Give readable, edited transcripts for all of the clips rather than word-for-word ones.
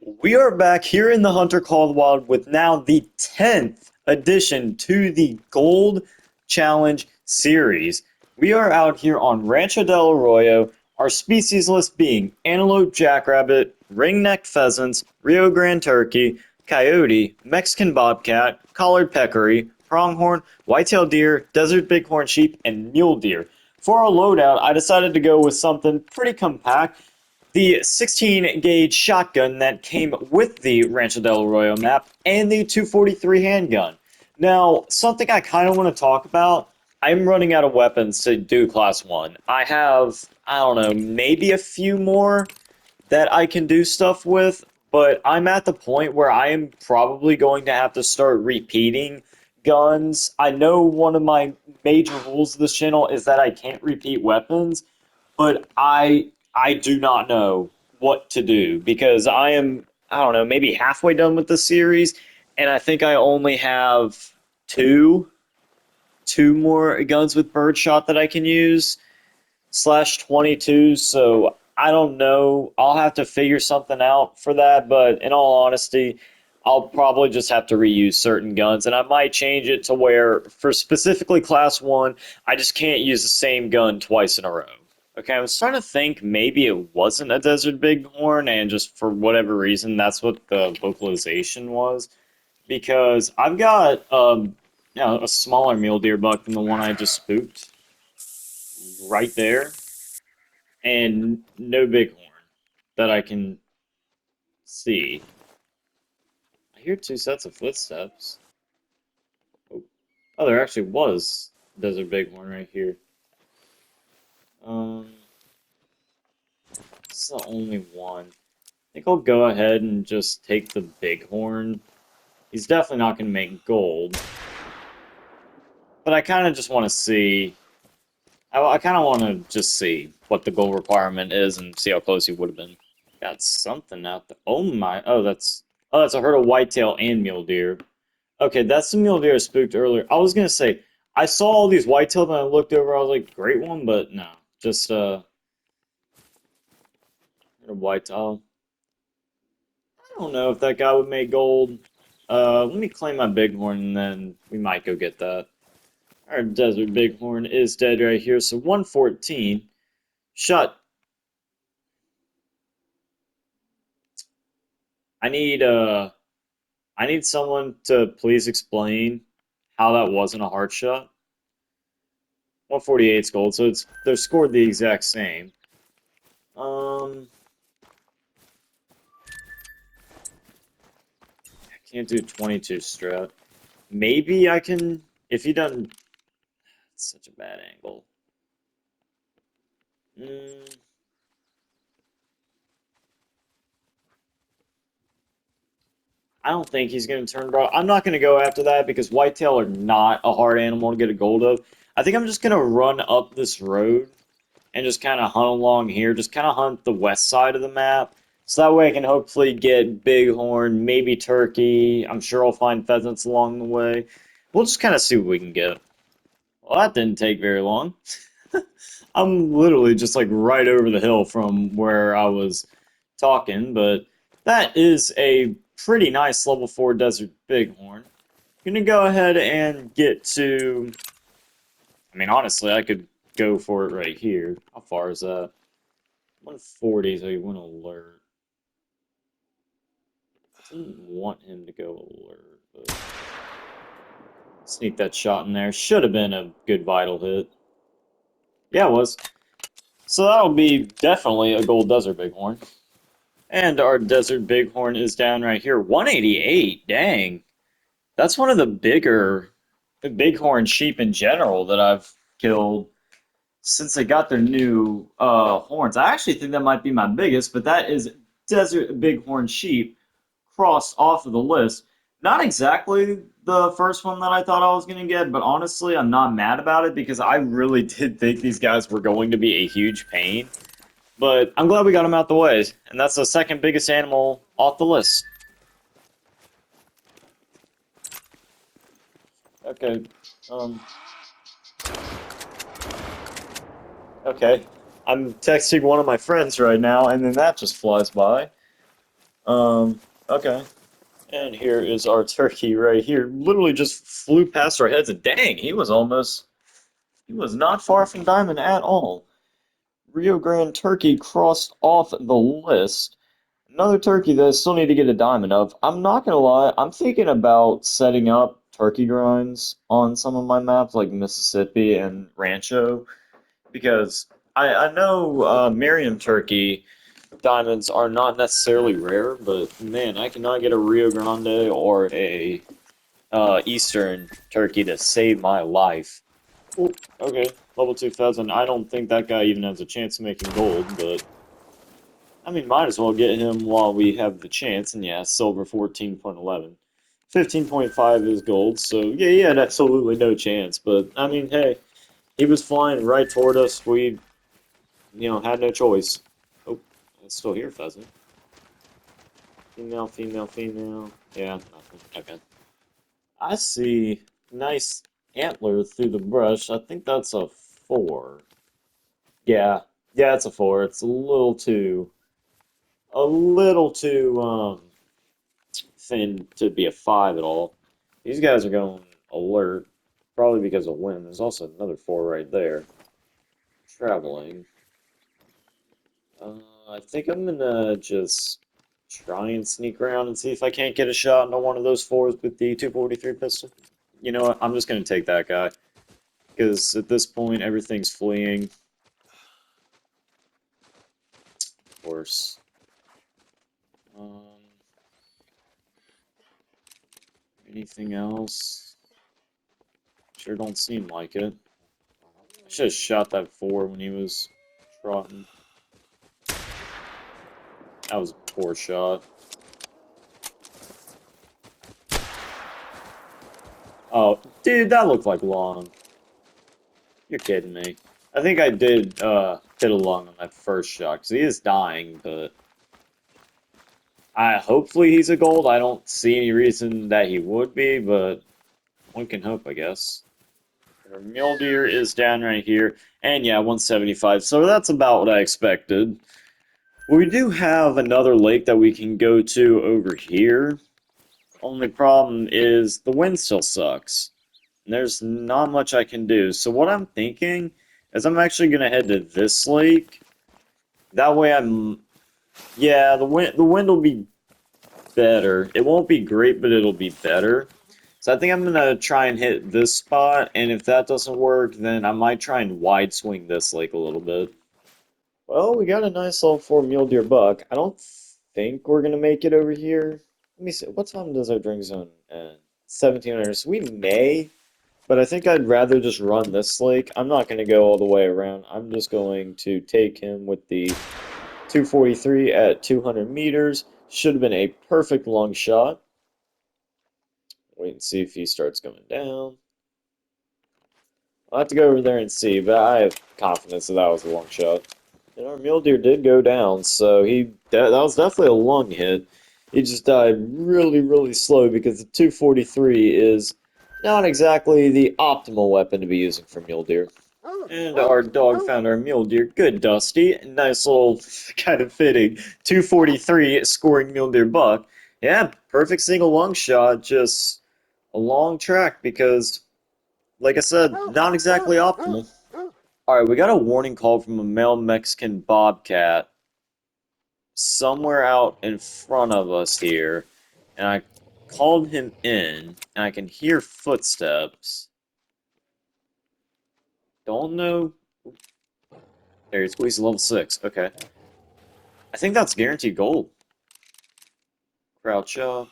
We are back here in the Hunter Called Wild with now the 10th addition to the Gold Challenge series. We are out here on Rancho Del Arroyo, our species list being antelope jackrabbit, ring-necked pheasants, Rio Grande turkey, coyote, Mexican bobcat, collared peccary, pronghorn, whitetail deer, desert bighorn sheep, and mule deer. For our loadout, I decided to go with something pretty compact, the 16 gauge shotgun that came with the Rancho Del Arroyo map, and the 243 handgun. Now, something I kind of want to talk about, I'm running out of weapons to do class 1. I have, I don't know, maybe a few more that I can do stuff with, but I'm at the point where I am probably going to have to start repeating guns. I know one of my major rules of this channel is that I can't repeat weapons, but I do not know what to do because I am, I don't know, maybe halfway done with the series, and I think I only have two two more guns with birdshot that I can use slash 22. So I don't know. I'll have to figure something out for that, but in all honesty, I'll probably just have to reuse certain guns, and I might change it to where, for specifically class 1, I just can't use the same gun twice in a row. Okay, I was starting to think maybe it wasn't a Desert Bighorn, and just for whatever reason, that's what the vocalization was. Because I've got a smaller mule deer buck than the one I just spooked right there, and no bighorn that I can see. I hear two sets of footsteps. Oh, there actually was Desert Bighorn right here. Um, this is the only one. I think I'll go ahead and just take the Bighorn. He's definitely not going to make gold. But I kind of just want to see... I kind of want to just see what the goal requirement is and see how close he would have been. Got something out there. Oh my! Oh, that's a herd of whitetail and mule deer. Okay, that's the mule deer I spooked earlier. I was gonna say I saw all these whitetail and I looked over. I was like, great one, but no, just herd of whitetail. I don't know if that guy would make gold. Let me claim my bighorn and then we might go get that. Our desert bighorn is dead right here. So 114 shot. I need I need someone to please explain how that wasn't a hard shot. 148's gold, so they're scored the exact same. I can't do 22 strat. Maybe I can if he doesn't. It's such a bad angle. Mm, I don't think he's going to turn broad. I'm not going to go after that because whitetail are not a hard animal to get a gold of. I think I'm just going to run up this road and just kind of hunt along here. Just kind of hunt the west side of the map. So that way I can hopefully get bighorn, maybe turkey. I'm sure I'll find pheasants along the way. We'll just kind of see what we can get. Well, that didn't take very long. I'm literally just like right over the hill from where I was talking, but that is a pretty nice level 4 Desert Bighorn. I'm gonna go ahead and get to... I mean, honestly, I could go for it right here. How far is that? 140, so you want to alert. I didn't want him to go alert, but... Sneak that shot in there. Should have been a good vital hit. Yeah, it was. So that'll be definitely a gold Desert Bighorn. And our Desert Bighorn is down right here. 188, dang. That's one of the bigger bighorn sheep in general that I've killed since they got their new horns. I actually think that might be my biggest, but that is Desert Bighorn sheep crossed off of the list. Not exactly the first one that I thought I was going to get, but honestly, I'm not mad about it because I really did think these guys were going to be a huge pain. But I'm glad we got them out the way, and that's the second biggest animal off the list. Okay, okay. I'm texting one of my friends right now, and then that just flies by. Okay. And here is our turkey right here. Literally just flew past our heads, and dang, he was not far from diamond at all. Rio Grande turkey crossed off the list. Another turkey that I still need to get a diamond of. I'm not gonna lie, I'm thinking about setting up turkey grinds on some of my maps, like Mississippi and Rancho, because I know Merriam turkey diamonds are not necessarily rare, but man, I cannot get a Rio Grande or a Eastern turkey to save my life. Ooh, okay, level 2000. I don't think that guy even has a chance of making gold, but I mean, might as well get him while we have the chance. And yeah, silver 14.11. 15.5 is gold, so yeah, he had absolutely no chance. But I mean, hey, he was flying right toward us. We, had no choice. Oh, it's still here, pheasant. Female, female, female. Yeah, nothing. Okay. I see nice antler through the brush. I think that's a 4. Yeah, yeah, it's a 4. It's a little too thin to be a 5 at all. These guys are going alert, probably because of wind. There's also another 4 right there. Traveling. I think I'm gonna just try and sneak around and see if I can't get a shot into one of those 4s with the 243 pistol. You know what? I'm just gonna take that guy. Because at this point, everything's fleeing. Of course. Um, anything else? Sure don't seem like it. I should have shot that 4 when he was trotting. That was a poor shot. Oh, dude, that looked like long. You're kidding me. I think I did hit a lung on that first shot, because he is dying, but hopefully he's a gold. I don't see any reason that he would be, but one can hope, I guess. Our mule deer is down right here, and yeah, 175, so that's about what I expected. We do have another lake that we can go to over here. Only problem is the wind still sucks. And there's not much I can do. So what I'm thinking is I'm actually gonna head to this lake. That way yeah, the wind will be better. It won't be great, but it'll be better. So I think I'm gonna try and hit this spot, and if that doesn't work, then I might try and wide swing this lake a little bit. Well, we got a nice level 4 mule deer buck. I don't think we're gonna make it over here. Let me see. What time does our drink zone end? 1700. So we may, but I think I'd rather just run this lake. I'm not gonna go all the way around. I'm just going to take him with the 243 at 200 meters. Should have been a perfect long shot. Wait and see if he starts going down. I'll have to go over there and see, but I have confidence that that was a long shot. And our mule deer did go down, so that was definitely a lung hit. He just died really, really slow because the 243 is not exactly the optimal weapon to be using for mule deer. And our dog found our mule deer. Good, Dusty. Nice little, kind of fitting 243 scoring mule deer buck. Yeah, perfect single lung shot, just a long track because, like I said, not exactly optimal. Alright, we got a warning call from a male Mexican bobcat somewhere out in front of us here, and I called him in, and I can hear footsteps. Don't know. There, he squeezed level 6. Okay. I think that's guaranteed gold. Crouch up.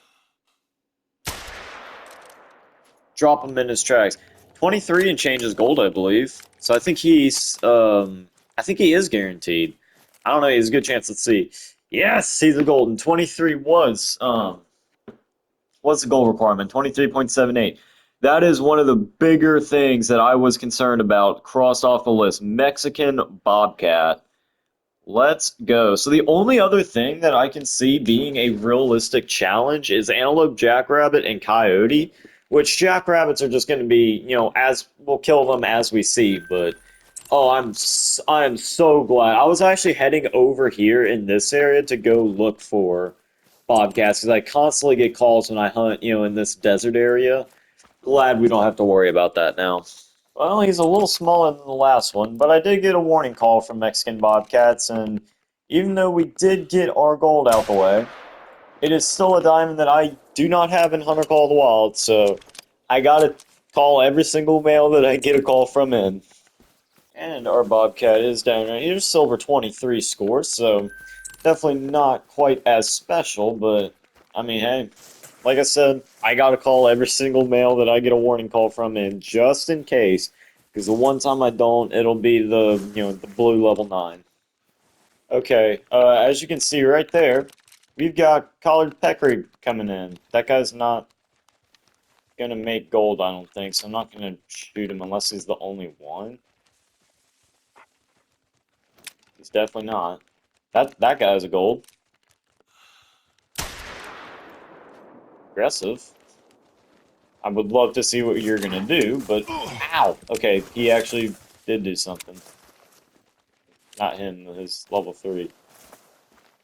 Drop him in his tracks. 23 and changes gold, I believe. So I think I think he is guaranteed. I don't know, he has a good chance. Let's see. Yes, he's a golden. 23 what's the goal requirement? 23.78. That is one of the bigger things that I was concerned about. Crossed off the list. Mexican Bobcat. Let's go. So the only other thing that I can see being a realistic challenge is antelope, jackrabbit, and coyote. Which jackrabbits are just going to be, as we'll kill them as we see. But oh, I am so glad. I was actually heading over here in this area to go look for bobcats because I constantly get calls when I hunt, in this desert area. Glad we don't have to worry about that now. Well, he's a little smaller than the last one, but I did get a warning call from Mexican bobcats, and even though we did get our gold out the way, it is still a diamond that I do not have in Hunter Call of the Wild, so I gotta call every single male that I get a call from in. And our bobcat is down right here, silver 23 score, so definitely not quite as special, but I mean, hey, like I said, I gotta call every single male that I get a warning call from in just in case, because the one time I don't, it'll be the blue level 9. Okay, as you can see right there, we've got collared peccary coming in. That guy's not gonna make gold, I don't think, so I'm not gonna shoot him unless he's the only one. He's definitely not. That guy's a gold. Aggressive. I would love to see what you're gonna do, but ow! Okay, he actually did do something. Not him, his level 3.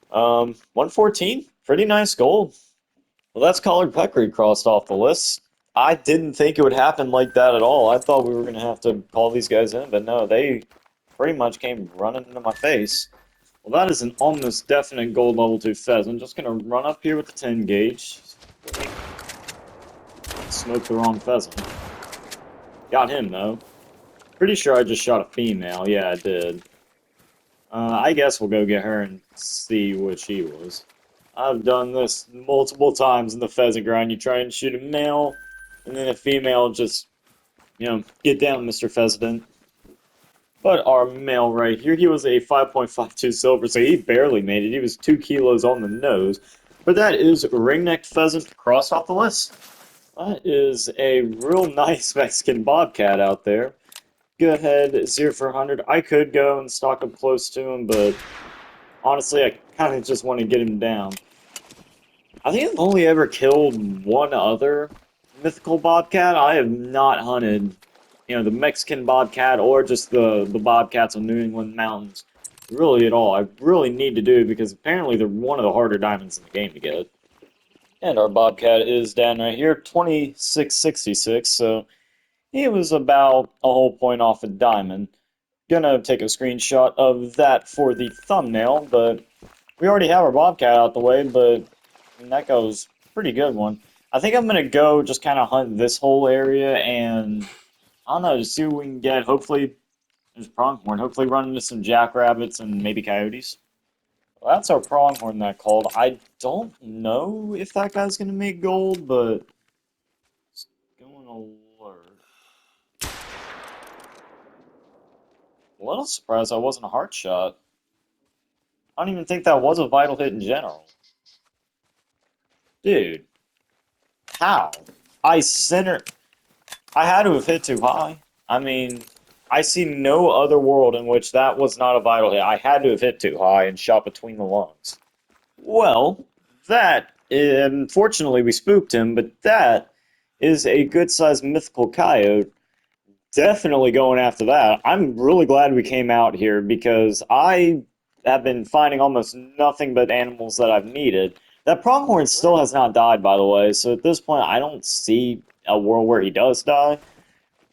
114? Pretty nice gold. Well, that's collared peccary crossed off the list. I didn't think it would happen like that at all. I thought we were gonna have to call these guys in, but no, they pretty much came running into my face. Well, that is an almost definite gold level 2 pheasant. I'm just gonna run up here with the 10 gauge. Smoked the wrong pheasant. Got him, though. Pretty sure I just shot a female. Yeah, I did. I guess we'll go get her and see what she was. I've done this multiple times in the pheasant grind. You try and shoot a male, and then a female just, get down, Mr. Pheasant. But our male right here, he was a 5.52 silver, so he barely made it. He was 2 kilos on the nose. But that is ring-necked pheasant crossed off the list. That is a real nice Mexican bobcat out there. Go ahead, 0 for 100. I could go and stalk up close to him, but honestly, I kind of just want to get him down. I think I've only ever killed one other mythical bobcat. I have not hunted, the Mexican bobcat or just the bobcats on New England mountains really at all. I really need to do it because apparently they're one of the harder diamonds in the game to get. And our bobcat is down right here, 2666, so he was about a whole point off a diamond. Gonna take a screenshot of that for the thumbnail, but we already have our bobcat out the way, but that goes pretty good one. I think I'm gonna go just kind of hunt this whole area and I don't know, just see what we can get. Hopefully, there's pronghorn. Hopefully, run into some jackrabbits and maybe coyotes. Well, that's our pronghorn that called. I don't know if that guy's gonna make gold, but it's going alert. A little surprised I wasn't a heart shot. I don't even think that was a vital hit in general. Dude, how? I center. I had to have hit too high. I mean, I see no other world in which that was not a vital hit. I had to have hit too high and shot between the lungs. Well, that, unfortunately, we spooked him, but that is a good-sized mythical coyote. Definitely going after that. I'm really glad we came out here because I have been finding almost nothing but animals that I've needed. That pronghorn still has not died, by the way, so at this point I don't see a world where he does die.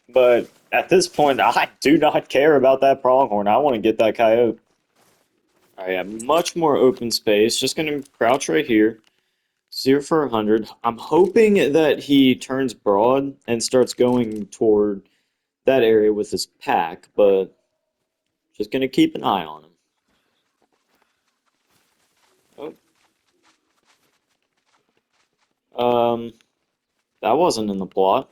But at this point, I do not care about that pronghorn. I want to get that coyote. I have much more open space. Just going to crouch right here. 0 for 100. I'm hoping that he turns broad and starts going toward that area with his pack, but just going to keep an eye on him. Oh. That wasn't in the plot.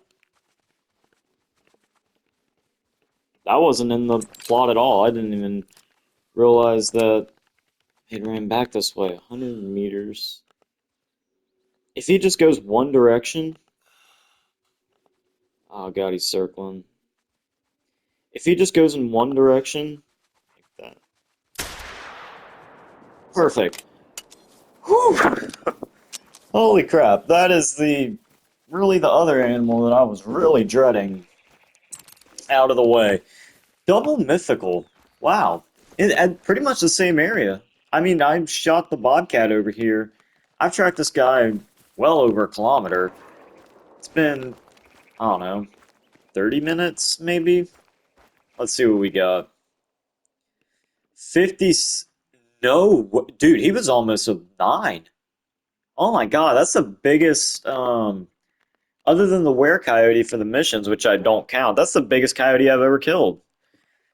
That wasn't in the plot at all. I didn't even realize that it ran back this way. 100 meters. If he just goes one direction... Oh god, he's circling. If he just goes in one direction, like that. Perfect. Whew! Holy crap, that is really the other animal that I was really dreading out of the way. Double mythical. Wow. At pretty much the same area. I mean, I shot the bobcat over here. I've tracked this guy well over a kilometer. It's been, I don't know, 30 minutes maybe? Let's see what we got. 50. No, dude, he was almost a 9. Oh my god, that's the biggest, other than the were coyote for the missions, which I don't count, that's the biggest coyote I've ever killed.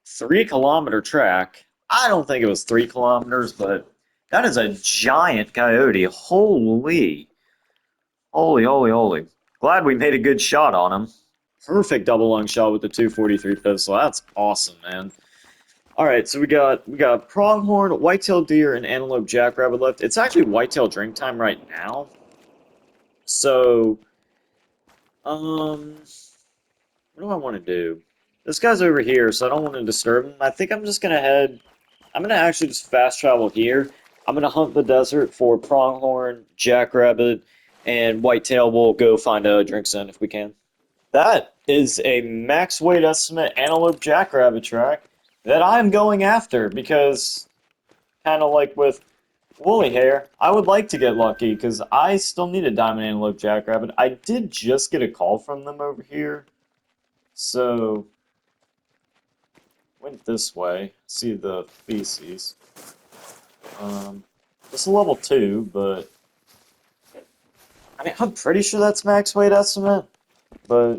3 kilometer track. I don't think it was 3 kilometers, but that is a giant coyote. Holy. Holy, holy, holy. Glad we made a good shot on him. Perfect double lung shot with the 243 pistol. That's awesome, man. Alright, so we got pronghorn, whitetail deer, and antelope jackrabbit left. It's actually whitetail drink time right now. So, what do I want to do? This guy's over here, so I don't want to disturb him. I think I'm just gonna head. I'm gonna actually just fast travel here. I'm gonna hunt the desert for pronghorn, jackrabbit, and whitetail. We'll go find a drink stand if we can. That is a max weight estimate antelope jackrabbit track that I'm going after because, kind of like with woolly hair, I would like to get lucky because I still need a diamond antelope jackrabbit. I did just get a call from them over here, so went this way. See the feces. It's a level 2, but I mean, I'm pretty sure that's max weight estimate. But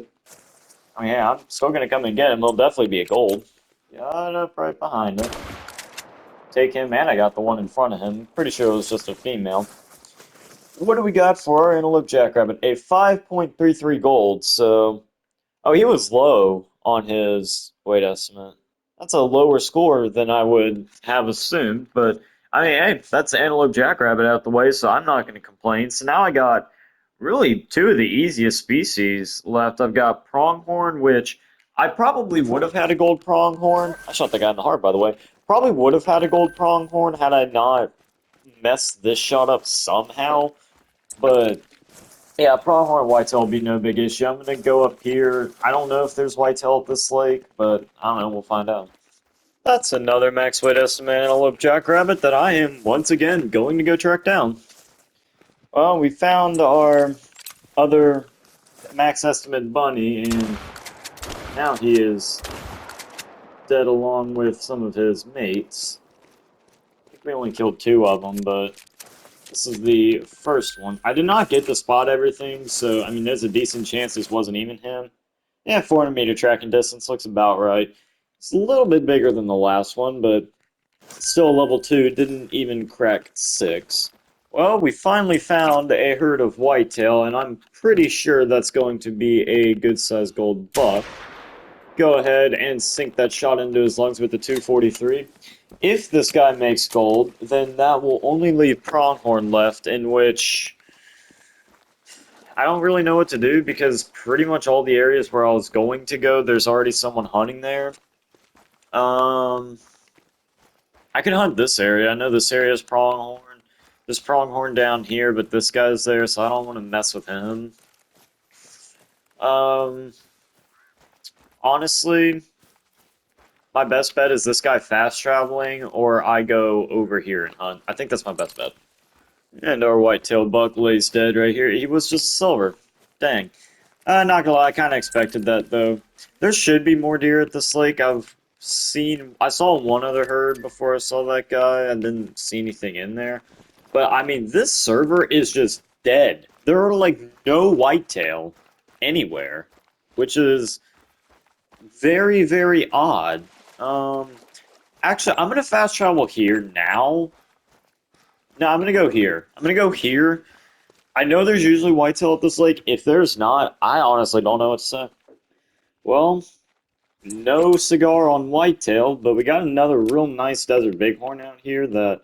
I mean, yeah, I'm still gonna come and get him. He'll definitely be a gold. Got up right behind him. Take him, and I got the one in front of him. Pretty sure it was just a female. What do we got for our antelope jackrabbit? A 5.33 gold. So, oh, he was low on his weight estimate. That's a lower score than I would have assumed, but I mean, hey, that's the antelope jackrabbit out the way, so I'm not going to complain. So now I got really two of the easiest species left. I've got pronghorn, which I probably would have had a gold pronghorn. I shot the guy in the heart, by the way. Probably would have had a gold pronghorn had I not messed this shot up somehow. But yeah, pronghorn whitetail will be no big issue. I'm gonna go up here. I don't know if there's whitetail at this lake, but I don't know. We'll find out. That's another max weight estimate antelope jackrabbit that I am once again going to go track down. Well, we found our other max estimate bunny, and now he is dead along with some of his mates. I think we only killed 2 of them, but this is the first one. I did not get to spot everything, so I mean, there's a decent chance this wasn't even him. Yeah, 400-meter tracking distance looks about right. It's a little bit bigger than the last one, but still a level 2, didn't even crack 6. Well, we finally found a herd of whitetail, and I'm pretty sure that's going to be a good-sized gold buck. Go ahead and sink that shot into his lungs with the 243. If this guy makes gold, then that will only leave pronghorn left, in which I don't really know what to do because pretty much all the areas where I was going to go, there's already someone hunting there. I can hunt this area. I know this area is pronghorn. There's pronghorn down here, but this guy's there, so I don't want to mess with him. Honestly, my best bet is this guy fast traveling, or I go over here and hunt. I think that's my best bet. And our white-tailed buck lays dead right here. He was just silver. Dang. Not gonna lie, I kind of expected that, though. There should be more deer at this lake. I saw one other herd before I saw that guy. I didn't see anything in there. But, I mean, this server is just dead. There are, like, no whitetail anywhere, which is very, very odd. Actually, I'm gonna fast travel here now. No, I'm gonna go here. I'm gonna go here. I know there's usually whitetail at this lake. If there's not, I honestly don't know what to say. Well, no cigar on whitetail, but we got another real nice desert bighorn out here that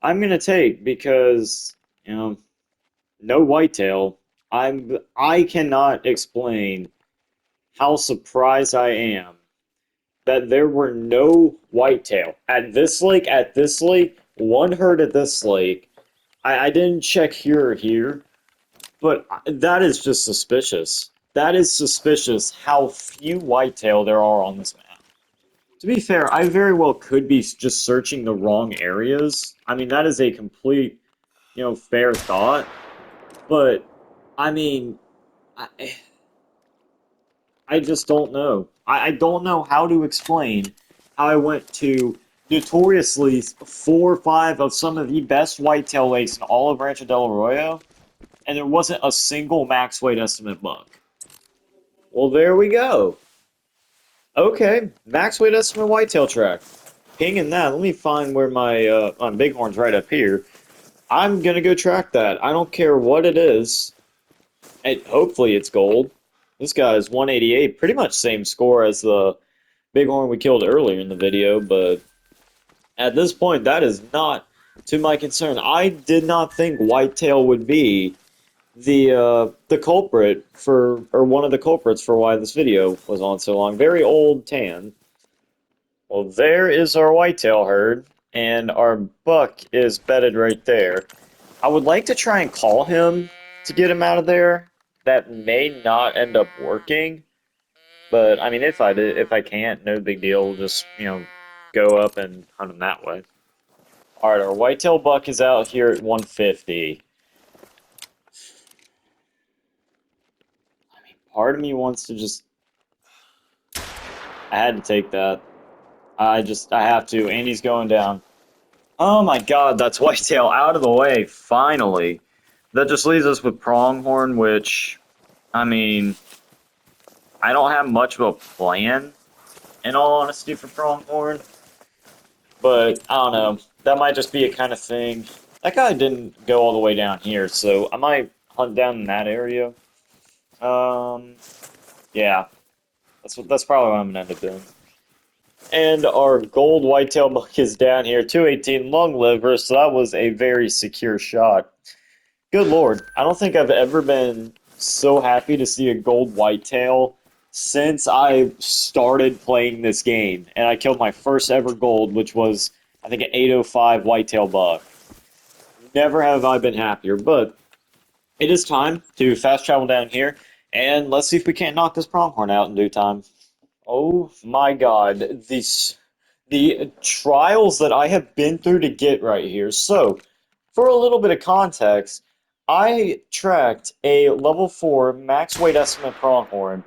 I'm gonna take because, you know, no whitetail. I cannot explain how surprised I am that there were no whitetail at this lake, one herd at this lake. I didn't check here or here, but that is just suspicious. That is suspicious how few whitetail there are on this map. To be fair, I very well could be just searching the wrong areas. I mean, that is a complete fair thought. But I mean, I, I just don't know. I don't know how to explain how I went to notoriously 4 or 5 of some of the best whitetail lakes in all of Rancho Del Arroyo, and there wasn't a single max weight estimate buck. Well, there we go. Okay, max weight estimate whitetail track. Pinging that. Let me find where my on Bighorn's right up here. I'm gonna go track that. I don't care what it is. Hopefully it's gold. This guy is 188, pretty much same score as the Bighorn we killed earlier in the video, but at this point, that is not to my concern. I did not think whitetail would be the culprit for, or one of the culprits for why this video was on so long. Very old tan. Well, there is our whitetail herd, and our buck is bedded right there. I would like to try and call him to get him out of there. That may not end up working, but I mean, if I can't, no big deal. We'll just go up and hunt him that way. All right, our whitetail buck is out here at 150. I mean, part of me wants to just. I had to take that. I have to. And he's going down. Oh my God, that's whitetail out of the way. Finally, that just leaves us with pronghorn, which, I mean, I don't have much of a plan, in all honesty, for pronghorn. But I don't know. That might just be a kind of thing. That guy didn't go all the way down here, so I might hunt down in that area. Yeah, that's probably what I'm gonna end up doing. And our gold whitetail buck is down here, 218 long liver, so that was a very secure shot. Good lord, I don't think I've ever been so happy to see a gold whitetail since I started playing this game, and I killed my first ever gold, which was, I think, an 805 whitetail buck. Never have I been happier, but it is time to fast travel down here, and let's see if we can't knock this pronghorn out in due time. Oh my God, the trials that I have been through to get right here. So, for a little bit of context, I tracked a level 4 max weight estimate pronghorn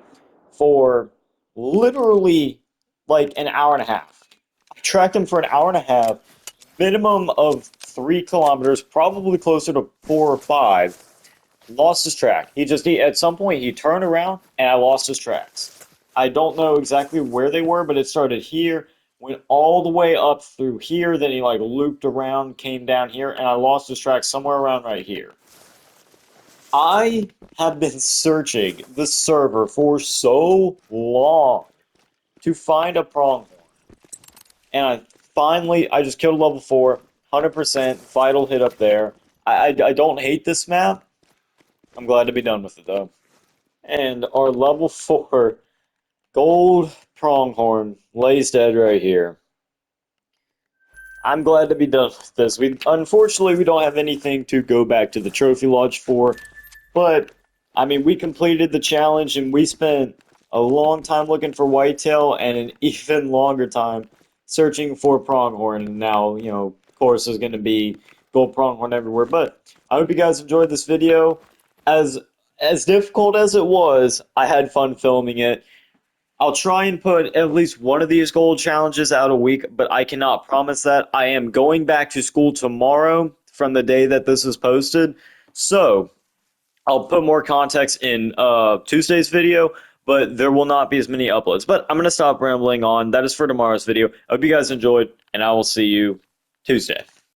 for literally like an hour and a half. I tracked him for an hour and a half, minimum of 3 kilometers, probably closer to 4 or 5. Lost his track. He at some point he turned around and I lost his tracks. I don't know exactly where they were, but it started here, went all the way up through here, then he like looped around, came down here, and I lost his tracks somewhere around right here. I have been searching the server for so long to find a pronghorn, and I just killed a level 4, 100% vital hit up there. I don't hate this map. I'm glad to be done with it though. And our level 4 gold pronghorn lays dead right here. I'm glad to be done with this. Unfortunately we don't have anything to go back to the trophy lodge for, but I mean we completed the challenge and we spent a long time looking for whitetail and an even longer time searching for pronghorn. And now, of course, there's going to be gold pronghorn everywhere. But I hope you guys enjoyed this video. As difficult as it was, I had fun filming it. I'll try and put at least one of these gold challenges out a week, but I cannot promise that. I am going back to school tomorrow from the day that this is posted. So I'll put more context in Tuesday's video, but there will not be as many uploads. But I'm going to stop rambling on. That is for tomorrow's video. I hope you guys enjoyed, and I will see you Tuesday.